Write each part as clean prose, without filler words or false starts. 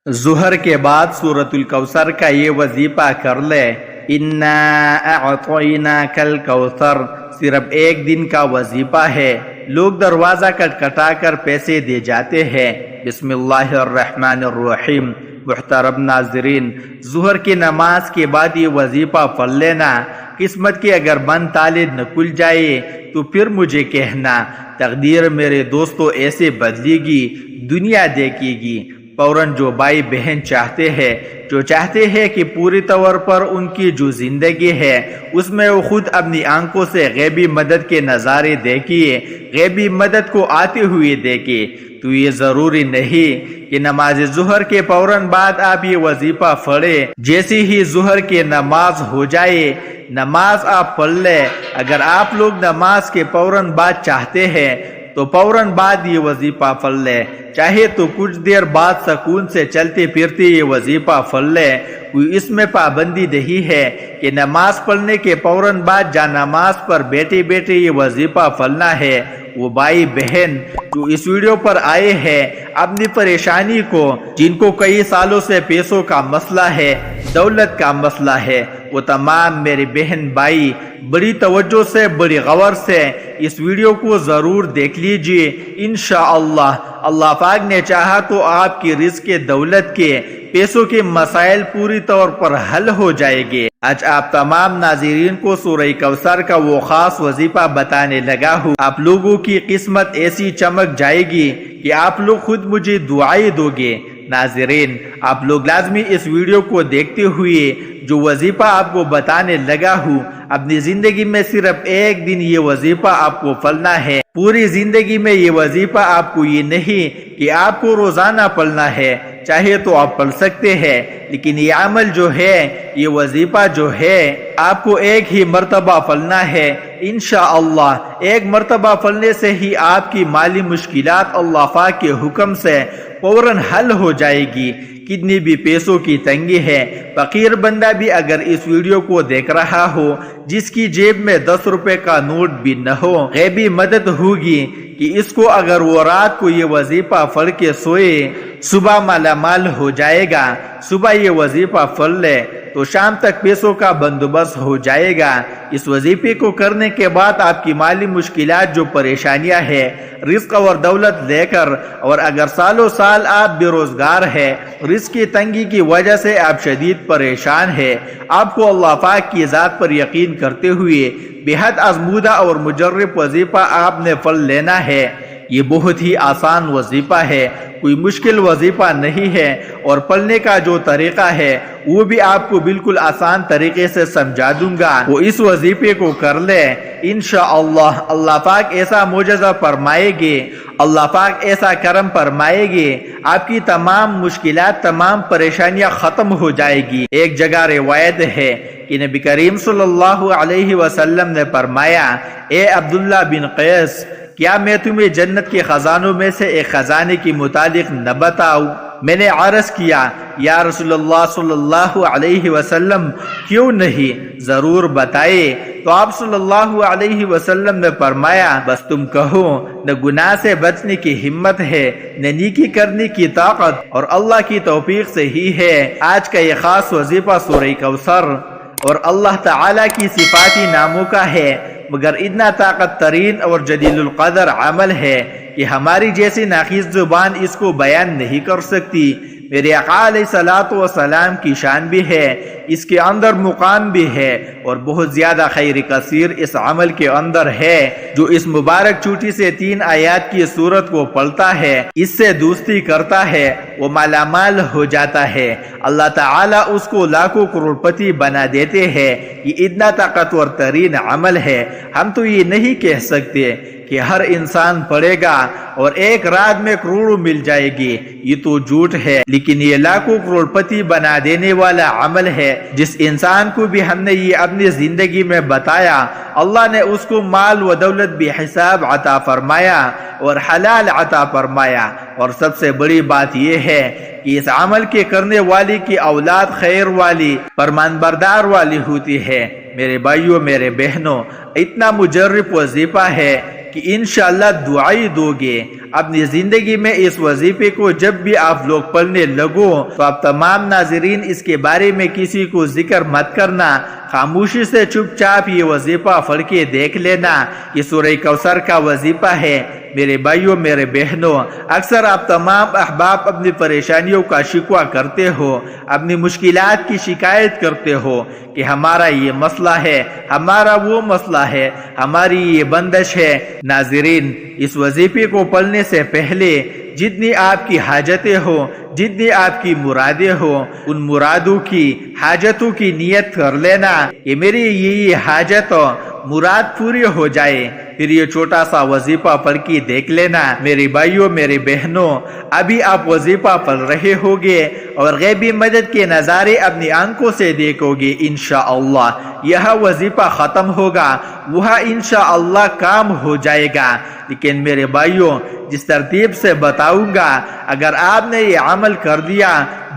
ظہر کے بعد سورۃ الکوثر کا یہ وظیفہ کر لے۔ انا اعطیناک الکوثر صرف ایک دن کا وظیفہ ہے۔ لوگ دروازہ کٹکھٹا کر پیسے دے جاتے ہیں۔ بسم اللہ الرحمن الرحیم۔ محترم ناظرین، ظہر کی نماز کے بعد یہ وظیفہ پڑھ لینا۔ قسمت کے اگر بند تالے نہ کھل جائے تو پھر مجھے کہنا۔ تقدیر میرے دوستوں ایسے بدلے گی، دنیا دیکھے گی۔ فوراً جو بھائی بہن چاہتے ہیں کہ پوری طور پر ان کی جو زندگی ہے اس میں وہ خود اپنی آنکھوں سے غیبی مدد کے نظارے دیکھیے، غیبی مدد کو آتے ہوئے دیکھے، تو یہ ضروری نہیں کہ نماز ظہر کے فوراً بعد آپ یہ وظیفہ پڑھیں۔ جیسے ہی ظہر کی نماز ہو جائے نماز آپ پڑھ لیں۔ اگر آپ لوگ نماز کے فوراً بعد چاہتے ہیں تو فوراً بعد یہ وظیفہ پڑھ لیں، چاہے تو کچھ دیر بعد سکون سے چلتے پھرتے یہ وظیفہ پڑھ لیں۔ کوئی اس میں پابندی نہیں ہے کہ نماز پڑھنے کے فوراً بعد جا نماز پر بیٹھے بیٹھے یہ وظیفہ پڑھنا ہے۔ وہ بھائی بہن جو اس ویڈیو پر آئے ہیں اپنی پریشانی کو، جن کو کئی سالوں سے پیسوں کا مسئلہ ہے، دولت کا مسئلہ ہے، وہ تمام میرے بہن بھائی بڑی توجہ سے، بڑی غور سے اس ویڈیو کو ضرور دیکھ لیجئے۔ انشاءاللہ اللہ پاک نے چاہا تو آپ کی رزق کے، دولت کے، پیسوں کے مسائل پوری طور پر حل ہو جائے گے۔ آج آپ تمام ناظرین کو سورہ کوثر کا وہ خاص وظیفہ بتانے لگا ہوں۔ آپ لوگوں کی قسمت ایسی چمک جائے گی کہ آپ لوگ خود مجھے دعائیں دو گے۔ ناظرین، آپ لوگ لازمی اس ویڈیو کو دیکھتے ہوئے جو وظیفہ آپ کو بتانے لگا ہوں اپنی زندگی میں صرف ایک دن یہ وظیفہ آپ کو پڑھنا ہے۔ پوری زندگی میں یہ وظیفہ آپ کو یہ نہیں کہ آپ کو روزانہ پڑھنا ہے، چاہے تو آپ پڑھ سکتے ہیں، لیکن یہ عمل جو ہے، یہ وظیفہ جو ہے، آپ کو ایک ہی مرتبہ پڑھنا ہے۔ انشاءاللہ ایک مرتبہ پڑھنے سے ہی آپ کی مالی مشکلات اللہ پاک کے حکم سے فوراً حل ہو جائے گی۔ کتنی بھی پیسوں کی تنگی ہے، فقیر بندہ بھی اگر اس ویڈیو کو دیکھ رہا ہو، جس کی جیب میں 10 روپے کا نوٹ بھی نہ ہو، غیبی مدد ہوگی کہ اس کو اگر وہ رات کو یہ وظیفہ پڑھ کے سوئے صبح مالا مال ہو جائے گا۔ صبح یہ وظیفہ پڑھ لے تو شام تک پیسوں کا بندوبست ہو جائے گا۔ اس وظیفے کو کرنے کے بعد آپ کی مالی مشکلات، جو پریشانیاں ہیں، رزق اور دولت لے کر، اور اگر سالوں سال آپ بے روزگار ہیں، رزق کی تنگی کی وجہ سے آپ شدید پریشان ہیں، آپ کو اللہ پاک کی ذات پر یقین کرتے ہوئے بے حد آزمودہ اور مجرب وظیفہ آپ نے پڑھ لینا ہے۔ یہ بہت ہی آسان وظیفہ ہے، کوئی مشکل وظیفہ نہیں ہے، اور پڑھنے کا جو طریقہ ہے وہ بھی آپ کو بالکل آسان طریقے سے سمجھا دوں گا۔ وہ اس وظیفے کو کر لے، انشاءاللہ اللہ پاک ایسا معجزہ فرمائے گے، اللہ پاک ایسا کرم فرمائے گے، آپ کی تمام مشکلات، تمام پریشانیاں ختم ہو جائے گی۔ ایک جگہ روایت ہے کہ نبی کریم صلی اللہ علیہ وسلم نے فرمایا، اے عبداللہ بن قیس، کیا میں تمہیں جنت کے خزانوں میں سے ایک خزانے کی متعلق نہ بتاؤں؟ میں نے عرض کیا، یا رسول اللہ صلی اللہ علیہ وسلم، کیوں نہیں، ضرور بتائے۔ تو آپ صلی اللہ علیہ وسلم نے فرمایا، بس تم کہو، نہ گناہ سے بچنے کی ہمت ہے، نہ نیکی کرنے کی طاقت، اور اللہ کی توفیق سے ہی ہے۔ آج کا یہ خاص وظیفہ سورہ کوثر اور اللہ تعالیٰ کی صفاتی ناموں کا ہے، مگر اتنا طاقت ترین اور جلیل القدر عمل ہے کہ ہماری جیسی ناقص زبان اس کو بیان نہیں کر سکتی۔ میرے آقا علیہ الصلوۃ والسلام کی شان بھی ہے، اس کے اندر مقام بھی ہے، اور بہت زیادہ خیر کثیر اس عمل کے اندر ہے۔ جو اس مبارک چھوٹی سے 3 آیات کی سورت کو پڑھتا ہے، اس سے دوستی کرتا ہے، وہ مالا مال ہو جاتا ہے۔ اللہ تعالیٰ اس کو لاکھوں کروڑ پتی بنا دیتے ہیں۔ یہ اتنا طاقتور ترین عمل ہے، ہم تو یہ نہیں کہہ سکتے کہ ہر انسان پڑھے گا اور ایک رات میں کروڑوں مل جائے گی، یہ تو جھوٹ ہے، لیکن یہ لاکھوں کروڑ پتی بنا دینے والا عمل ہے۔ جس انسان کو بھی ہم نے یہ اپنی زندگی میں بتایا، اللہ نے اس کو مال و دولت بے حساب عطا فرمایا اور حلال عطا فرمایا، اور سب سے بڑی بات یہ ہے کہ اس عمل کے کرنے والی کی اولاد خیر والی، فرمان بردار والی ہوتی ہے۔ میرے بھائیوں، میرے بہنوں، اتنا مجرب وظیفہ ہے کہ انشاءاللہ دعائی دو گے۔ اپنی زندگی میں اس وظیفے کو جب بھی آپ لوگ پڑھنے لگو تو آپ تمام ناظرین اس کے بارے میں کسی کو ذکر مت کرنا، خاموشی سے چپ چاپ یہ وظیفہ پڑھ کے دیکھ لینا۔ یہ سورہ کوثر کا وظیفہ ہے۔ میرے بھائیوں، میرے بہنوں، اکثر آپ تمام احباب اپنی پریشانیوں کا شکوہ کرتے ہو، اپنی مشکلات کی شکایت کرتے ہو کہ ہمارا یہ مسئلہ ہے، ہمارا وہ مسئلہ ہے، ہماری یہ بندش ہے۔ ناظرین، اس وظیفے کو پڑھنے سے پہلے جتنی آپ کی حاجتیں ہو، جتنی آپ کی مرادیں ہو، ان مرادوں کی، حاجتوں کی نیت کر لینا کہ میری یہ حاجت مراد پوری ہو جائے۔ پھر یہ چھوٹا سا وظیفہ پڑھ کے دیکھ لینا۔ میرے بھائیوں، میرے بہنوں، ابھی آپ وظیفہ پڑھ رہے ہوگے اور غیبی مدد کے نظارے اپنی آنکھوں سے دیکھو گے۔ انشاءاللہ یہ وظیفہ ختم ہوگا، وہاں انشاءاللہ کام ہو جائے گا۔ لیکن میرے بھائیوں، جس ترتیب سے بتاؤں گا، اگر آپ نے یہ عمل کر دیا،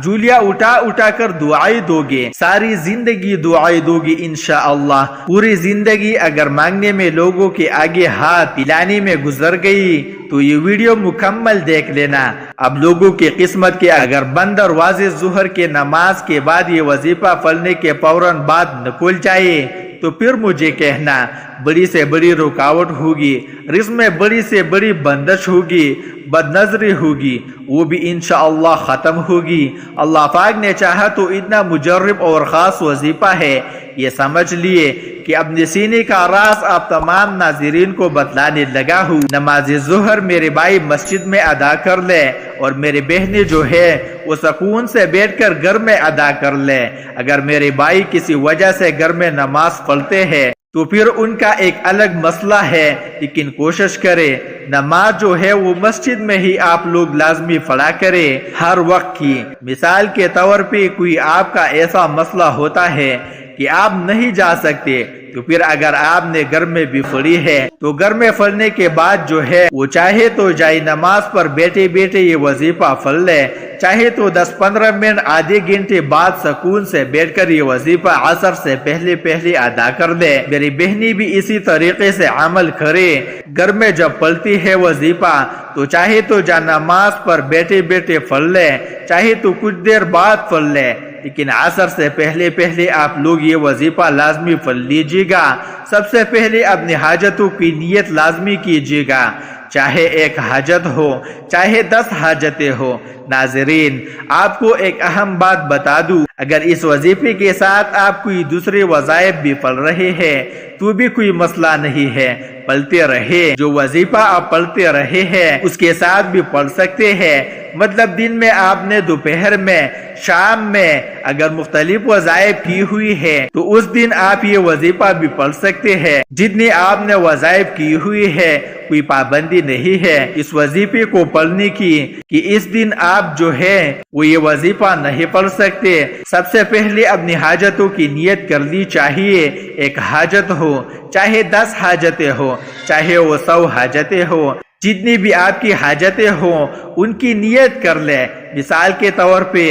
جولیاں اٹھا اٹھا کر دعائیں دو گے، ساری زندگی دعائیں دو گی انشاءاللہ۔ پوری زندگی اگر مانگنے میں لوگوں کے آگے ہاتھ پلانے میں گزر گئی تو یہ ویڈیو مکمل دیکھ لینا۔ اب لوگوں کی قسمت کے اگر بند اور واضح ظہر کے نماز کے بعد یہ وظیفہ پڑھنے کے فوراً بعد نکل جائے تو پھر مجھے کہنا، بڑی سے بڑی رکاوٹ ہوگی، رزق میں بڑی سے بڑی بندش ہوگی، بد نظری ہوگی، وہ بھی انشاءاللہ ختم ہوگی۔ اللہ پاک نے چاہا تو اتنا مجرب اور خاص وظیفہ ہے، یہ سمجھ لیے کہ اپنے سینے کا راز آپ تمام ناظرین کو بتلانے لگا ہوں۔ نماز ظہر میرے بھائی مسجد میں ادا کر لے اور میرے بہنیں جو ہے وہ سکون سے بیٹھ کر گھر میں ادا کر لے۔ اگر میرے بھائی کسی وجہ سے گھر میں نماز پڑھتے ہیں تو پھر ان کا ایک الگ مسئلہ ہے، لیکن کوشش کرے نماز جو ہے وہ مسجد میں ہی آپ لوگ لازمی پڑھا کرے ہر وقت کی۔ مثال کے طور پہ کوئی آپ کا ایسا مسئلہ ہوتا ہے کہ آپ نہیں جا سکتے تو پھر اگر آپ نے گھر میں بھی پڑھی ہے تو گھر میں پڑھنے کے بعد جو ہے وہ چاہے تو جائے نماز پر بیٹھے بیٹھے یہ وظیفہ پڑھ لے، چاہے تو 10-15 منٹ آدھے گھنٹے بعد سکون سے بیٹھ کر یہ وظیفہ عصر سے پہلے پہلے ادا کر دے۔ میری بہنی بھی اسی طریقے سے عمل کرے، گھر میں جب پڑھتی ہے وظیفہ تو چاہے تو جا نماز پر بیٹھے بیٹھے پڑھ لے، چاہے تو کچھ دیر بعد پڑھ لے، لیکن عصر سے پہلے پہلے آپ لوگ یہ وظیفہ لازمی پڑھ لیجیے گا۔ سب سے پہلے اپنی حاجتوں کی نیت لازمی کیجیے گا، چاہے ایک حاجت ہو، چاہے 10 حاجتیں ہو۔ ناظرین، آپ کو ایک اہم بات بتا دوں، اگر اس وظیفے کے ساتھ آپ کوئی دوسرے وظائف بھی پڑھ رہے ہیں تو بھی کوئی مسئلہ نہیں ہے، پڑھتے رہے۔ جو وظیفہ آپ پڑھتے رہے ہیں اس کے ساتھ بھی پڑھ سکتے ہیں۔ مطلب دن میں آپ نے دوپہر میں، شام میں اگر مختلف وظائف کی ہوئی ہے تو اس دن آپ یہ وظیفہ بھی پڑھ سکتے ہیں۔ جتنی آپ نے وظائف کی ہوئی ہے کوئی پابندی نہیں ہے اس وظیفے کو پڑھنے کی کہ اس دن آپ جو ہے وہ یہ وظیفہ نہیں پڑھ سکتے۔ سب سے پہلے اپنی حاجتوں کی نیت کرنی چاہیے۔ ایک حاجت ہو، چاہے 10 حاجتیں ہو، چاہے وہ 100 حاجتیں ہو، جتنی بھی آپ کی حاجتیں ہوں ان کی نیت کر لے۔ مثال کے طور پہ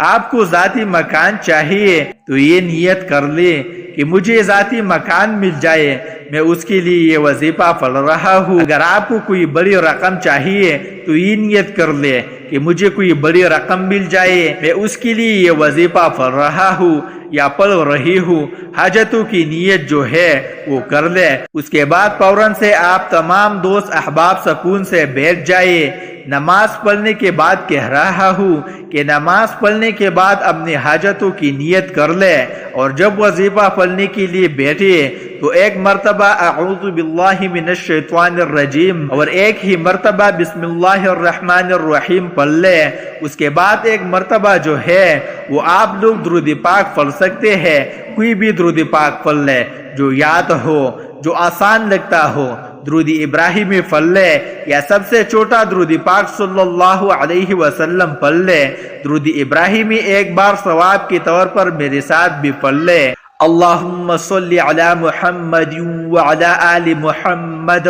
آپ کو ذاتی مکان چاہیے تو یہ نیت کر لے کہ مجھے ذاتی مکان مل جائے، میں اس کے لیے یہ وظیفہ پڑھ رہا ہوں۔ اگر آپ کو کوئی بڑی رقم چاہیے تو یہ نیت کر لے کہ مجھے کوئی بڑی رقم مل جائے، میں اس کے لیے یہ وظیفہ پڑھ رہا ہوں یا پڑھ رہی ہوں۔ حاجتوں کی نیت جو ہے وہ کر لے۔ اس کے بعد فوراً سے آپ تمام دوست احباب سکون سے بیٹھ جائے۔ نماز پڑھنے کے بعد کہہ رہا ہوں کہ نماز پڑھنے کے بعد اپنی حاجتوں کی نیت کر لے، اور جب وظیفہ پڑھنے کے لیے بیٹھے تو ایک مرتبہ اعوذ باللہ من الشیطان الرجیم اور ایک ہی مرتبہ بسم اللہ الرحمن الرحیم پڑھ لے۔ اس کے بعد ایک مرتبہ جو ہے وہ آپ لوگ درود پاک پڑھ سکتے ہیں، کوئی بھی درود پاک پڑھ لے جو یاد ہو، جو آسان لگتا ہو۔ درود ابراہیمی پڑھ لے یا سب سے چھوٹا درود پاک صلی اللہ علیہ وسلم پڑھ لے۔ درود ابراہیمی ایک بار ثواب کے طور پر میرے ساتھ بھی پڑھ لے۔ اللہم صلی علی محمد وعلی آل محمد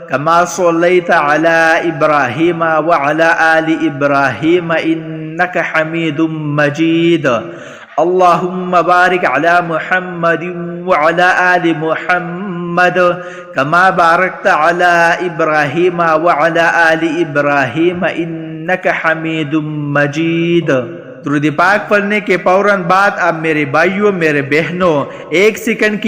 کما صلیت علی ابراہیم وعلی آل ابراہیم انک حمید مجید۔ اللہم بارک علی محمد وعلی آل محمد محمد کما بارکت علی ابراہیم وعلی آل ابراہیم انک حمید مجید۔ درود پاک پڑھنے کے فوراً بعد اب میرے بھائیوں میرے بہنوں ایک سیکنڈ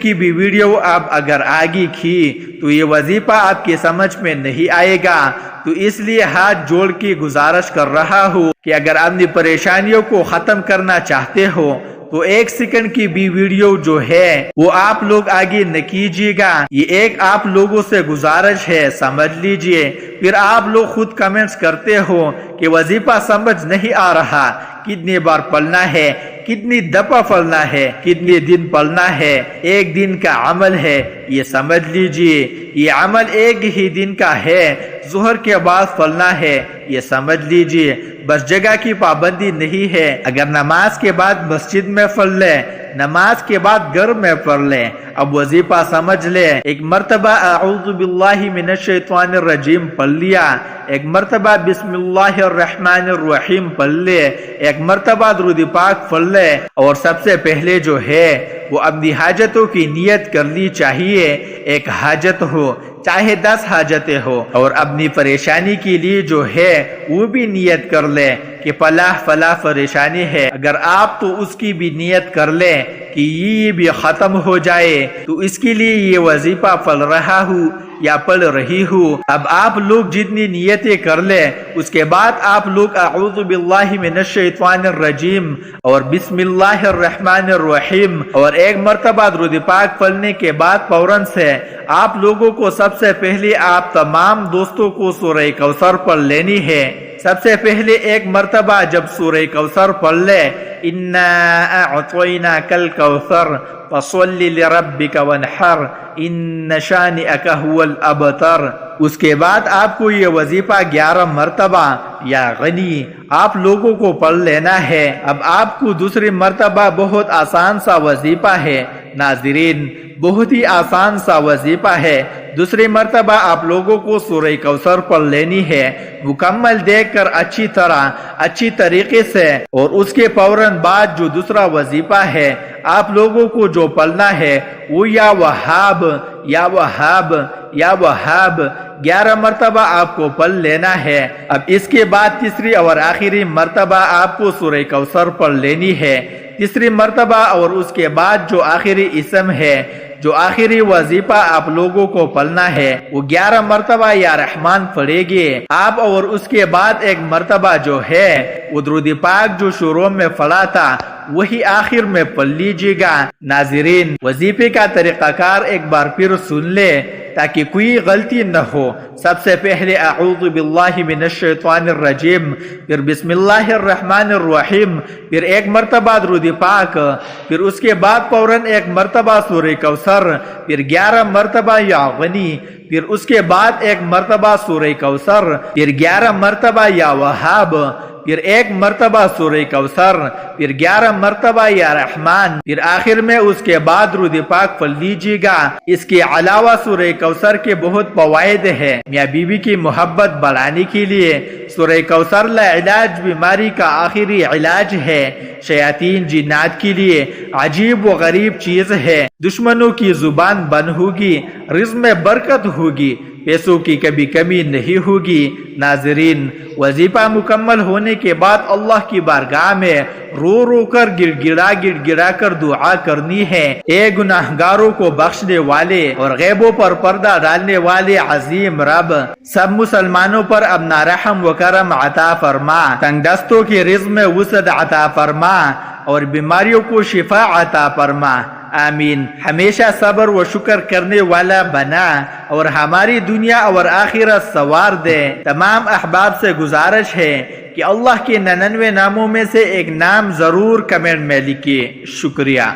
کی بھی ویڈیو آپ اگر آگے کی تو یہ وظیفہ آپ کی سمجھ میں نہیں آئے گا، تو اس لیے ہاتھ جوڑ کے گزارش کر رہا ہوں کہ اگر اپنی پریشانیوں کو ختم کرنا چاہتے ہو تو ایک سیکنڈ کی بھی ویڈیو جو ہے وہ آپ لوگ آگے نہ کیجیے گا، یہ ایک آپ لوگوں سے گزارش ہے، سمجھ لیجئے۔ پھر آپ لوگ خود کمنٹس کرتے ہو کہ وظیفہ سمجھ نہیں آ رہا، کتنی بار پڑھنا ہے، کتنی دفعہ پڑھنا ہے، کتنے دن پڑھنا ہے، ایک دن کا عمل ہے، یہ سمجھ لیجئے یہ عمل ایک ہی دن کا ہے، ظہر کے بعد پڑھنا ہے، یہ سمجھ لیجئے۔ بس جگہ کی پابندی نہیں ہے، اگر نماز کے بعد مسجد میں پڑھ لے، نماز کے بعد گھر میں پڑھ لے۔ اب وظیفہ سمجھ لے، ایک مرتبہ اعوذ باللہ من الشیطان الرجیم پڑھ لیا، ایک مرتبہ بسم اللہ الرحمن الرحیم پڑھ لے، ایک مرتبہ درود پاک پڑھ لے، اور سب سے پہلے جو ہے وہ اپنی حاجتوں کی نیت کرنی چاہیے، ایک حاجت ہو چاہے 10 حاجتیں ہو، اور اپنی پریشانی کے لیے جو ہے وہ بھی نیت کر لے کہ فلاح پریشانی ہے، اگر آپ تو اس کی بھی نیت کر لے کہ یہ بھی ختم ہو جائے، تو اس کے لیے یہ وظیفہ پڑھ رہا ہوں یا پڑھ رہی ہوں۔ اب آپ لوگ جتنی نیتیں کر لیں، اس کے بعد آپ لوگ اعوذ باللہ من الشیطان الرجیم اور بسم اللہ الرحمن الرحیم اور ایک مرتبہ درود پاک پڑھنے کے بعد فوراً سے آپ لوگوں کو سب سے پہلے آپ تمام دوستوں کو سورہ کوثر پڑھ لینی ہے۔ سب سے پہلے ایک مرتبہ جب سورہ کوثر پڑھ لے، انا اعطیناک الکوثر فصل لربک وانحر ان شانئک هو الابتر، اس کے بعد آپ کو یہ وظیفہ 11 مرتبہ یا غنی آپ لوگوں کو پڑھ لینا ہے۔ اب آپ کو دوسری مرتبہ بہت آسان سا وظیفہ ہے ناظرین، بہت ہی آسان سا وظیفہ ہے۔ دوسری مرتبہ آپ لوگوں کو سورہ کوثر پڑھ لینی ہے، مکمل دیکھ کر اچھی طریقے سے، اور اس کے فوراً بعد جو دوسرا وظیفہ ہے آپ لوگوں کو جو پڑھنا ہے وہ یا وہاب یا وہاب یا وہاب 11 مرتبہ آپ کو پڑھ لینا ہے۔ اب اس کے بعد تیسری اور آخری مرتبہ آپ کو سورہ کوثر پڑھ لینی ہے، تیسری مرتبہ، اور اس کے بعد جو آخری اسم ہے، جو آخری وظیفہ آپ لوگوں کو پڑھنا ہے وہ 11 مرتبہ یا رحمان پڑھے گے آپ، اور اس کے بعد ایک مرتبہ جو ہے وہ درود پاک جو شروع میں پڑھا تھا وہی آخر میں پڑھ لیجیے گا۔ ناظرین وظیفے کا طریقہ کار ایک بار پھر سن لے تاکہ کوئی غلطی نہ ہو۔ سب سے پہلے اعوذ باللہ من الشیطان الرجیم، پھر بسم اللہ الرحمن الرحیم، پھر ایک مرتبہ درود پاک، پھر اس کے بعد فوراً ایک مرتبہ سورہ کوثر، پھر 11 مرتبہ یا غنی، پھر اس کے بعد ایک مرتبہ سورہ کوثر، پھر 11 مرتبہ یا وہاب، پھر ایک مرتبہ سورہ کوثر، پھر 11 مرتبہ یا رحمان، پھر آخر میں اس کے بعد درود پاک پڑھ لیجیے گا۔ اس کے علاوہ سورہ کوثر کے بہت فوائد ہیں میاں بیوی کی محبت بڑھانے کے لیے۔ سورہ کوثر لاعلاج بیماری کا آخری علاج ہے، شیاطین جنات کے لیے عجیب و غریب چیز ہے، دشمنوں کی زبان بند ہوگی، رزق میں برکت ہوگی، پیسوں کی کبھی کمی نہیں ہوگی۔ ناظرین وظیفہ مکمل ہونے کے بعد اللہ کی بارگاہ میں رو رو کر گڑ گڑا کر دعا کرنی ہے۔ اے گناہگاروں کو بخشنے والے اور غیبوں پر پردہ ڈالنے والے عظیم رب، سب مسلمانوں پر اپنا رحم و کرم عطا فرما، تنگ دستوں کے رزق میں وسعت عطا فرما اور بیماریوں کو شفا عطا فرما، آمین۔ ہمیشہ صبر و شکر کرنے والا بنا اور ہماری دنیا اور آخرت سوار دے۔ تمام احباب سے گزارش ہے کہ اللہ کے 99 ناموں میں سے ایک نام ضرور کمنٹ میں لکھیے۔ شکریہ۔